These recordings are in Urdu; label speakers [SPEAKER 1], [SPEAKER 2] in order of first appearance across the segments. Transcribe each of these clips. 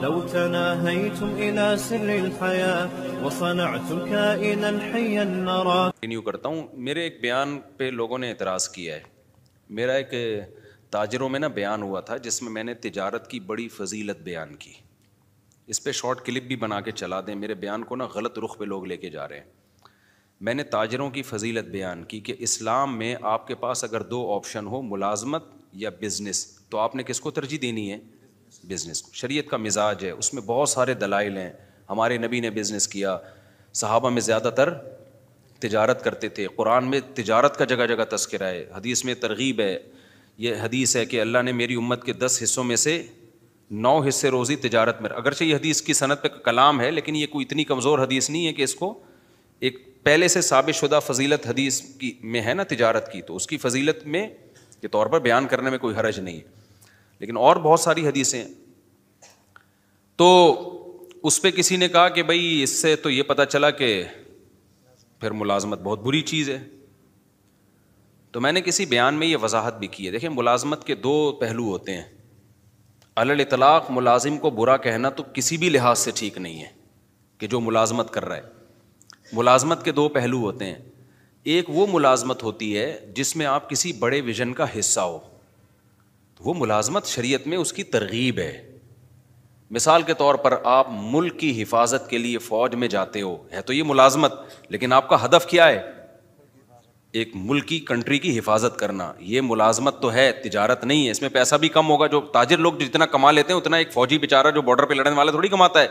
[SPEAKER 1] لو تناهيتم إلى سر الحياة وصنعتم كائنا حيا نرى.
[SPEAKER 2] کنٹینیو کرتا ہوں. میرے ایک بیان پہ لوگوں نے اعتراض کیا ہے. میرا ایک تاجروں میں نا بیان ہوا تھا جس میں میں نے تجارت کی بڑی فضیلت بیان کی. اس پہ شارٹ کلپ بھی بنا کے چلا دیں. میرے بیان کو نا غلط رخ پہ لوگ لے کے جا رہے ہیں. میں نے تاجروں کی فضیلت بیان کی کہ اسلام میں آپ کے پاس اگر دو آپشن ہو, ملازمت یا بزنس, تو آپ نے کس کو ترجیح دینی ہے؟ بزنس کو. شریعت کا مزاج ہے, اس میں بہت سارے دلائل ہیں. ہمارے نبی نے بزنس کیا, صحابہ میں زیادہ تر تجارت کرتے تھے. قرآن میں تجارت کا جگہ جگہ تذکرہ ہے, حدیث میں ترغیب ہے. یہ حدیث ہے کہ اللہ نے میری امت کے 10 حصوں میں سے 9 حصے روزی تجارت میں. اگرچہ یہ حدیث کی سند پہ کلام ہے, لیکن یہ کوئی اتنی کمزور حدیث نہیں ہے کہ اس کو ایک پہلے سے ثابت شدہ فضیلت حدیث کی میں ہے نا تجارت کی, تو اس کی فضیلت میں کے طور پر بیان کرنے میں کوئی حرج نہیں ہے. لیکن اور بہت ساری حدیثیں ہیں. تو اس پہ کسی نے کہا کہ بھائی اس سے تو یہ پتہ چلا کہ پھر ملازمت بہت بری چیز ہے. تو میں نے کسی بیان میں یہ وضاحت بھی کی ہے. دیکھیں, ملازمت کے 2 پہلو ہوتے ہیں. علی الاطلاق ملازم کو برا کہنا تو کسی بھی لحاظ سے ٹھیک نہیں ہے کہ جو ملازمت کر رہا ہے. ملازمت کے 2 پہلو ہوتے ہیں. ایک وہ ملازمت ہوتی ہے جس میں آپ کسی بڑے ویژن کا حصہ ہو, تو وہ ملازمت شریعت میں اس کی ترغیب ہے. مثال کے طور پر آپ ملک کی حفاظت کے لیے فوج میں جاتے ہو, ہے تو یہ ملازمت, لیکن آپ کا ہدف کیا ہے؟ ایک ملک کی کنٹری کی حفاظت کرنا. یہ ملازمت تو ہے, تجارت نہیں ہے. اس میں پیسہ بھی کم ہوگا. جو تاجر لوگ جتنا کما لیتے ہیں اتنا ایک فوجی بیچارہ جو بارڈر پہ لڑنے والا تھوڑی کماتا ہے.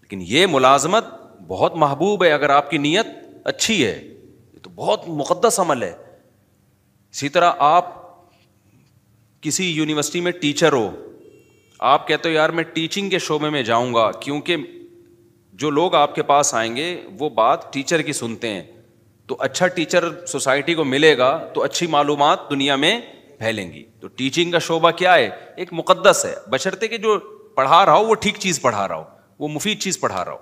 [SPEAKER 2] لیکن یہ ملازمت بہت محبوب ہے اگر آپ کی نیت اچھی ہے. یہ تو بہت مقدس عمل ہے. اسی طرح آپ کسی یونیورسٹی میں ٹیچر ہو, آپ کہتے ہو یار میں ٹیچنگ کے شعبے میں جاؤں گا, کیونکہ جو لوگ آپ کے پاس آئیں گے وہ بات ٹیچر کی سنتے ہیں, تو اچھا ٹیچر سوسائٹی کو ملے گا تو اچھی معلومات دنیا میں پھیلیں گی. تو ٹیچنگ کا شعبہ کیا ہے؟ ایک مقدس ہے, بشرطے کہ جو پڑھا رہا ہو وہ ٹھیک چیز پڑھا رہا ہو, وہ مفید چیز پڑھا رہا ہو.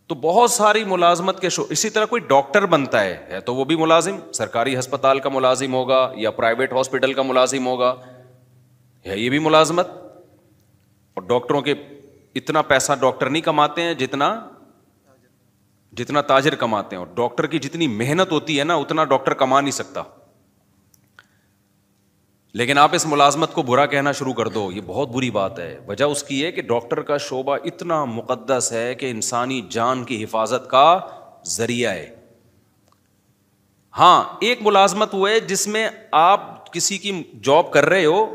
[SPEAKER 2] تو بہت ساری ملازمت کے شعبے. اسی طرح کوئی ڈاکٹر بنتا ہے تو وہ بھی ملازم, سرکاری ہسپتال کا ملازم ہوگا یا پرائیویٹ ہاسپٹل کا ملازم ہوگا, ہے یہ بھی ملازمت. اور ڈاکٹروں کے اتنا پیسہ ڈاکٹر نہیں کماتے ہیں جتنا تاجر کماتے ہیں, اور ڈاکٹر کی جتنی محنت ہوتی ہے نا اتنا ڈاکٹر کما نہیں سکتا. لیکن آپ اس ملازمت کو برا کہنا شروع کر دو, یہ بہت بری بات ہے. وجہ اس کی ہے کہ ڈاکٹر کا شعبہ اتنا مقدس ہے کہ انسانی جان کی حفاظت کا ذریعہ ہے. ہاں, ایک ملازمت وہ ہے جس میں آپ کسی کی جاب کر رہے ہو,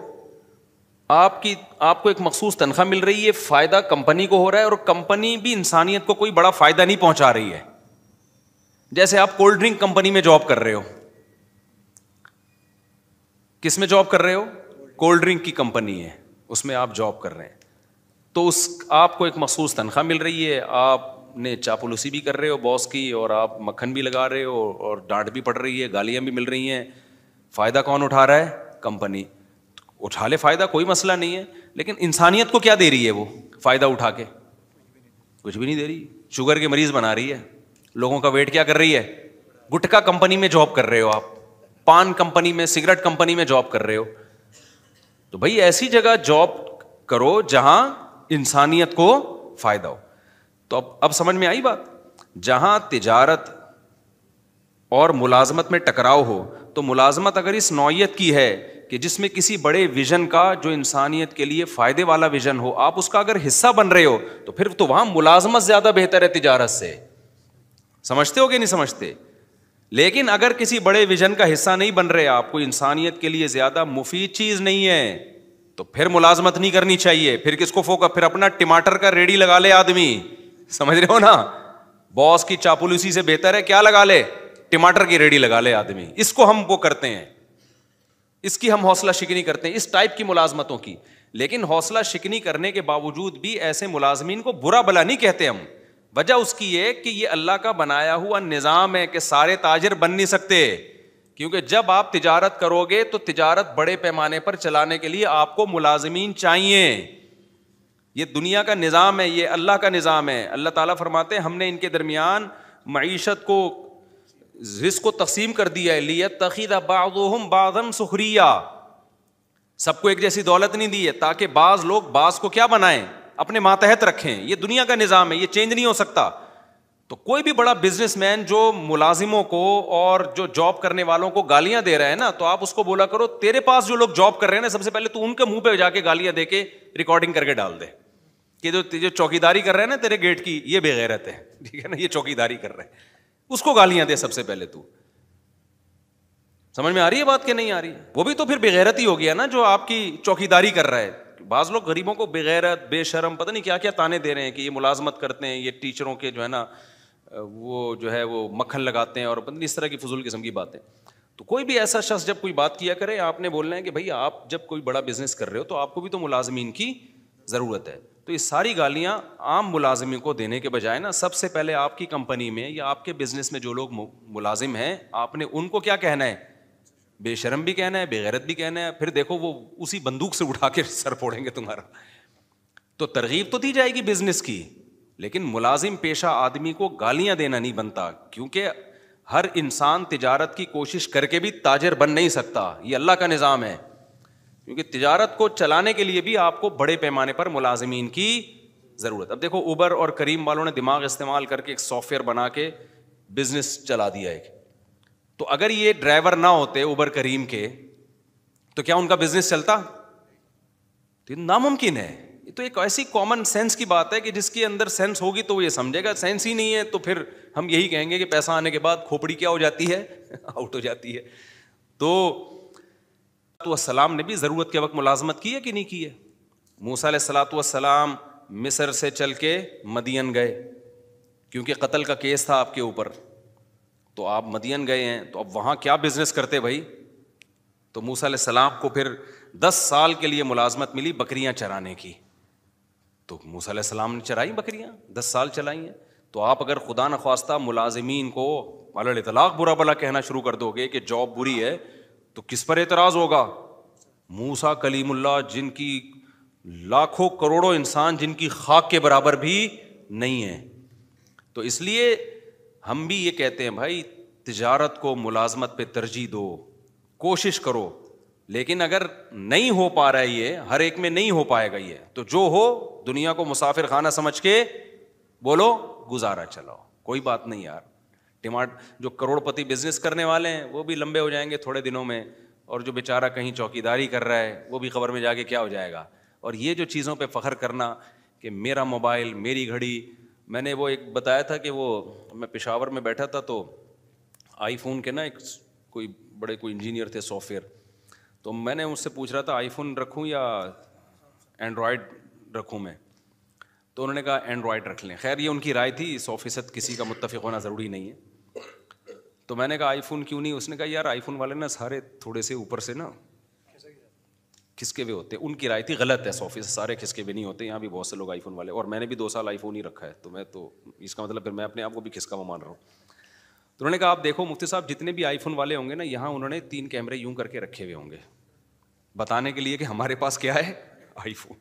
[SPEAKER 2] آپ کو ایک مخصوص تنخواہ مل رہی ہے, فائدہ کمپنی کو ہو رہا ہے, اور کمپنی بھی انسانیت کو کوئی بڑا فائدہ نہیں پہنچا رہی ہے. جیسے آپ کولڈ ڈرنک کمپنی میں جاب کر رہے ہو. کس میں جاب کر رہے ہو؟ کولڈ ڈرنک کی کمپنی ہے, اس میں آپ جاب کر رہے ہیں. تو آپ کو ایک مخصوص تنخواہ مل رہی ہے, آپ نے چاپلوسی بھی کر رہے ہو باس کی, اور آپ مکھن بھی لگا رہے ہو, اور ڈانٹ بھی پڑ رہی ہے, گالیاں بھی مل رہی ہیں. فائدہ کون اٹھا رہا ہے؟ کمپنی. اٹھا لے فائدہ, کوئی مسئلہ نہیں ہے, لیکن انسانیت کو کیا دے رہی ہے وہ فائدہ اٹھا کے؟ کچھ بھی نہیں دے رہی. شوگر کے مریض بنا رہی ہے, لوگوں کا ویٹ کیا کر رہی ہے. گٹکا کمپنی میں جاب کر رہے ہو آپ, پان کمپنی میں, سگریٹ کمپنی میں جاب کر رہے ہو. تو بھائی ایسی جگہ جاب کرو جہاں انسانیت کو فائدہ ہو. تو اب سمجھ میں آئی بات. جہاں تجارت اور ملازمت میں ٹکراؤ ہو, تو ملازمت اگر اس نوعیت کی ہے کہ جس میں کسی بڑے ویژن کا جو انسانیت کے لیے فائدے والا ویژن ہو, آپ اس کا اگر حصہ بن رہے ہو, تو پھر تو وہاں ملازمت زیادہ بہتر ہے تجارت سے. سمجھتے ہو کہ نہیں سمجھتے؟ لیکن اگر کسی بڑے ویژن کا حصہ نہیں بن رہے آپ, کوئی انسانیت کے لیے زیادہ مفید چیز نہیں ہے, تو پھر ملازمت نہیں کرنی چاہیے. پھر کس کو فوکس, پھر اپنا ٹماٹر کا ریڑھی لگا لے آدمی. سمجھ رہے ہو نا, باس کی چاپلوسی سے بہتر ہے کیا لگا لے؟ ٹماٹر کی ریڑھی لگا لے آدمی. اس کو ہم وہ کرتے ہیں, اس کی ہم حوصلہ شکنی کرتے ہیں, اس ٹائپ کی ملازمتوں کی. لیکن حوصلہ شکنی کرنے کے باوجود بھی ایسے ملازمین کو برا بلا نہیں کہتے ہم. وجہ اس کی یہ کہ یہ اللہ کا بنایا ہوا نظام ہے کہ سارے تاجر بن نہیں سکتے. کیونکہ جب آپ تجارت کرو گے تو تجارت بڑے پیمانے پر چلانے کے لیے آپ کو ملازمین چاہیے. یہ دنیا کا نظام ہے, یہ اللہ کا نظام ہے. اللہ تعالیٰ فرماتے ہیں ہم نے ان کے درمیان معیشت کو, رزق کو تقسیم کر دیا ہے. لیتخذ بعضهم بعضا سخریا, سب کو ایک جیسی دولت نہیں دی ہے تاکہ بعض لوگ بعض کو کیا بنائیں, اپنے ماتحت رکھیں. یہ دنیا کا نظام ہے, یہ چینج نہیں ہو سکتا. تو کوئی بھی بڑا بزنس مین جو ملازموں کو اور جو جاب کرنے والوں کو گالیاں دے رہا ہے نا, تو آپ اس کو بولا کرو تیرے پاس جو لوگ جاب کر رہے ہیں نا, سب سے پہلے تو ان کے منہ پہ جا کے گالیاں دے کے ریکارڈنگ کر کے ڈال دے کہ جو چوکیداری کر رہے ہیں نا تیرے گیٹ کی, یہ بے غیرت ہے, ٹھیک ہے نا, یہ چوکیداری کر رہے ہیں, اس کو گالیاں دے سب سے پہلے. تو سمجھ میں آ رہی ہے بات کہ نہیں آ رہی ہے؟ وہ بھی تو پھر بے غیرت ہی ہو گیا نا جو آپ کی چوکیداری کر رہا ہے. بعض لوگ غریبوں کو بے غیرت, بے شرم, پتہ نہیں کیا کیا تانے دے رہے ہیں کہ یہ ملازمت کرتے ہیں, یہ ٹیچروں کے جو ہے نا وہ جو ہے وہ مکھن لگاتے ہیں, اور پتہ نہیں اس طرح کی فضول قسم کی باتیں. تو کوئی بھی ایسا شخص جب کوئی بات کیا کرے, آپ نے بولنا ہے کہ بھائی آپ جب کوئی بڑا بزنس کر رہے ہو تو آپ کو بھی تو ملازمین کی ضرورت ہے. تو یہ ساری گالیاں عام ملازمین کو دینے کے بجائے نا, سب سے پہلے آپ کی کمپنی میں یا آپ کے بزنس میں جو لوگ ملازم ہیں, آپ نے ان کو کیا کہنا ہے, بے شرم بھی کہنا ہے, بے غیرت بھی کہنا ہے. پھر دیکھو وہ اسی بندوق سے اٹھا کے سر پھوڑیں گے تمہارا. تو ترغیب تو دی جائے گی بزنس کی, لیکن ملازم پیشہ آدمی کو گالیاں دینا نہیں بنتا, کیونکہ ہر انسان تجارت کی کوشش کر کے بھی تاجر بن نہیں سکتا. یہ اللہ کا نظام ہے, کیونکہ تجارت کو چلانے کے لیے بھی آپ کو بڑے پیمانے پر ملازمین کی ضرورت. اب دیکھو اوبر اور کریم والوں نے دماغ استعمال کر کے ایک سافٹ ویئر بنا کے بزنس چلا دیا ایک. تو اگر یہ ڈرائیور نہ ہوتے اوبر کریم کے تو کیا ان کا بزنس چلتا؟ تو یہ ناممکن ہے. یہ تو ایک ایسی کامن سینس کی بات ہے کہ جس کے اندر سینس ہوگی تو وہ یہ سمجھے گا, سینس ہی نہیں ہے تو پھر ہم یہی کہیں گے کہ پیسہ آنے کے بعد کھوپڑی کیا ہو جاتی ہے, آؤٹ ہو جاتی ہے. تو السلام نے بھی ضرورت کے وقت ملازمت کی ہے کہ نہیں کی ہے؟ موسیٰ علیہ الصلوۃ والسلام مصر سے چل کے مدین گئے کیونکہ قتل کا کیس تھا آپ کے اوپر, تو آپ مدین گئے ہیں, تو اب وہاں کیا بزنس کرتے بھائی؟ تو موسیٰ علیہ السلام کو پھر 10 سال کے لیے ملازمت ملی بکریاں چرانے کی. تو موسیٰ علیہ السلام نے چرائی بکریاں, 10 سال چلائی ہیں. تو آپ اگر خدا نخواستہ ملازمین کو علی الاطلاق برا بلا کہنا شروع کر دو گے کہ جاب بری ہے, تو کس پر اعتراض ہوگا؟ موسیٰ کلیم اللہ, جن کی لاکھوں کروڑوں انسان جن کی خاک کے برابر بھی نہیں ہے. تو اس لیے ہم بھی یہ کہتے ہیں بھائی تجارت کو ملازمت پہ ترجیح دو, کوشش کرو, لیکن اگر نہیں ہو پا رہا ہے, یہ ہر ایک میں نہیں ہو پائے گا یہ, تو جو ہو دنیا کو مسافر خانہ سمجھ کے بولو گزارا چلاؤ, کوئی بات نہیں یار. جو کروڑ پتی بزنس کرنے والے ہیں وہ بھی لمبے ہو جائیں گے تھوڑے دنوں میں, اور جو بیچارہ کہیں چوکیداری کر رہا ہے وہ بھی خبر میں جا کے کیا ہو جائے گا. اور یہ جو چیزوں پہ فخر کرنا کہ میرا موبائل, میری گھڑی, میں نے وہ ایک بتایا تھا کہ وہ میں پشاور میں بیٹھا تھا تو آئی فون کے نا ایک کوئی انجینئر تھے سافٹ ویئر, تو میں نے ان سے پوچھ رہا تھا آئی فون رکھوں یا اینڈرائڈ رکھوں میں, تو انہوں نے کہا اینڈرائڈ رکھ لیں. خیر یہ ان کی رائے تھی, 100% کسی کا متفق ہونا ضروری نہیں ہے. تو میں نے کہا آئی فون کیوں نہیں؟ اس نے کہا یار آئی فون والے نا سارے تھوڑے سے اوپر سے نا کھسکے ہوئے ہوتے ہیں. ان کی رائے تھی غلط ہے, 100% سارے کھسکے ہوئے نہیں ہوتے, یہاں بھی بہت سے لوگ آئی فون والے, اور میں نے بھی 2 سال آئی فون ہی رکھا ہے, تو میں تو اس کا مطلب پھر میں اپنے آپ کو بھی کھسکا مان رہا ہوں. تو انہوں نے کہا آپ دیکھو مفتی صاحب جتنے بھی آئی فون والے ہوں گے نا, یہاں انہوں نے 3 کیمرے یوں کر کے رکھے ہوئے ہوں گے بتانے کے لیے کہ ہمارے پاس کیا ہے, آئی فون.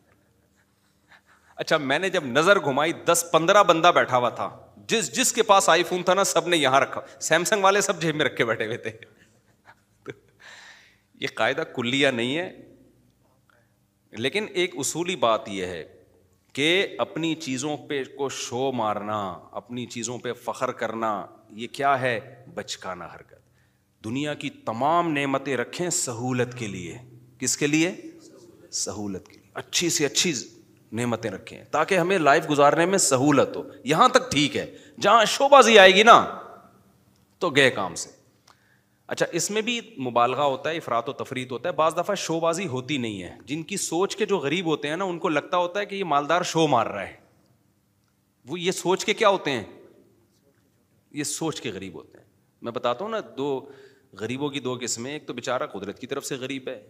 [SPEAKER 2] اچھا میں نے جب نظر گھمائی 10-15 بندہ بیٹھا ہوا تھا, جس کے پاس آئی فون تھا نا سب نے یہاں رکھا, سیمسنگ والے سب جیب میں رکھ کے بیٹھے ہوئے تھے. یہ قاعدہ کلیہ نہیں ہے, لیکن ایک اصولی بات یہ ہے کہ اپنی چیزوں پہ کو شو مارنا, اپنی چیزوں پہ فخر کرنا, یہ کیا ہے؟ بچکانہ حرکت. دنیا کی تمام نعمتیں رکھیں سہولت کے لیے. کس کے لیے؟ سہولت کے لیے. اچھی سے اچھی نعمتیں رکھیں تاکہ ہمیں لائف گزارنے میں سہولت ہو. یہاں تک ٹھیک ہے, جہاں شو بازی آئے گی نا تو گئے کام سے. اچھا اس میں بھی مبالغہ ہوتا ہے, افراط و تفریط ہوتا ہے. بعض دفعہ شو بازی ہوتی نہیں ہے. جن کی سوچ کے جو غریب ہوتے ہیں نا ان کو لگتا ہوتا ہے کہ یہ مالدار شو مار رہا ہے. وہ یہ سوچ کے کیا ہوتے ہیں؟ یہ سوچ کے غریب ہوتے ہیں. میں بتاتا ہوں نا, 2 غریبوں کی 2 قسمیں. ایک تو بیچارہ قدرت کی طرف سے غریب ہے,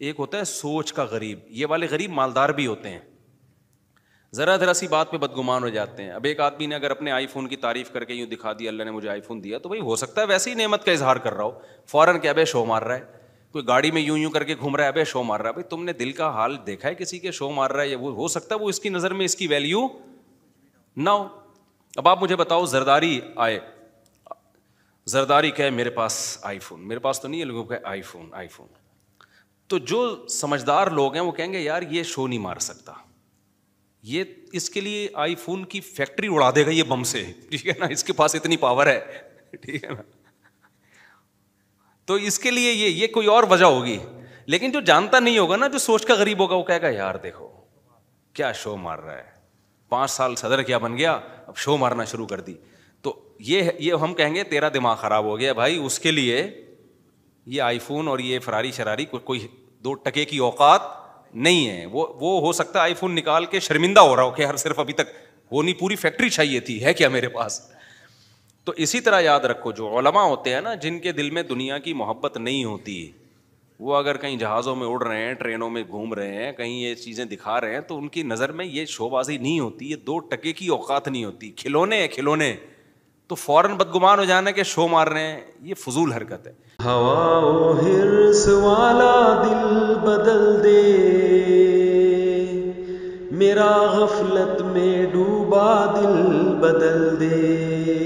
[SPEAKER 2] ایک ہوتا ہے سوچ کا غریب. یہ والے غریب مالدار بھی ہوتے ہیں, ذرا سی بات پہ بدگمان ہو جاتے ہیں. اب ایک آدمی نے اگر اپنے آئی فون کی تعریف کر کے یوں دکھا دیا اللہ نے مجھے آئی فون دیا, تو بھائی ہو سکتا ہے ویسے ہی نعمت کا اظہار کر رہا ہو, فوراً کیا بے شو مار رہا ہے. کوئی گاڑی میں یوں کر کے گھوم رہا ہے, بے شو مار رہا ہے. بھائی تم نے دل کا حال دیکھا ہے کسی کے شو مار رہا ہے, یا وہ ہو سکتا ہے وہ اس کی نظر میں اس کی ویلیو نہ ہو. اب آپ مجھے بتاؤ زرداری آئے, زرداری کہے میرے پاس آئی فون, میرے پاس تو نہیں ہے, لوگوں کا آئی فون. تو جو سمجھدار لوگ ہیں وہ کہیں گے یار یہ شو نہیں مار سکتا, یہ اس کے لیے آئی فون کی فیکٹری اڑا دے گا یہ بم سے, ٹھیک ہے نا, اس کے پاس اتنی پاور ہے, ٹھیک ہے نا, تو اس کے لیے یہ کوئی اور وجہ ہوگی. لیکن جو جانتا نہیں ہوگا نا, جو سوچ کا غریب ہوگا, وہ کہے گا یار دیکھو کیا شو مار رہا ہے, 5 سال صدر کیا بن گیا, اب شو مارنا شروع کر دی. تو یہ ہم کہیں گے تیرا دماغ خراب ہو گیا بھائی, اس کے لیے یہ آئی فون اور یہ فراری شراری کوئی 2 ٹکے کی اوقات نہیں ہے. وہ ہو سکتا ہے آئی فون نکال کے شرمندہ ہو رہا ہو کہ ہر صرف ابھی تک وہ نہیں, پوری فیکٹری چاہیے تھی, ہے کیا میرے پاس. تو اسی طرح یاد رکھو جو علماء ہوتے ہیں نا, جن کے دل میں دنیا کی محبت نہیں ہوتی, وہ اگر کہیں جہازوں میں اڑ رہے ہیں, ٹرینوں میں گھوم رہے ہیں, کہیں یہ چیزیں دکھا رہے ہیں, تو ان کی نظر میں یہ شو بازی نہیں ہوتی, یہ 2 ٹکے کی اوقات نہیں ہوتی, کھلونے ہیں کھلونے. تو فوراً بدگمان ہو جانا کہ شو مار رہے ہیں, یہ فضول حرکت ہے.
[SPEAKER 3] ہوا و حرص والا دل بدل دے, میرا غفلت میں ڈوبا دل بدل دے.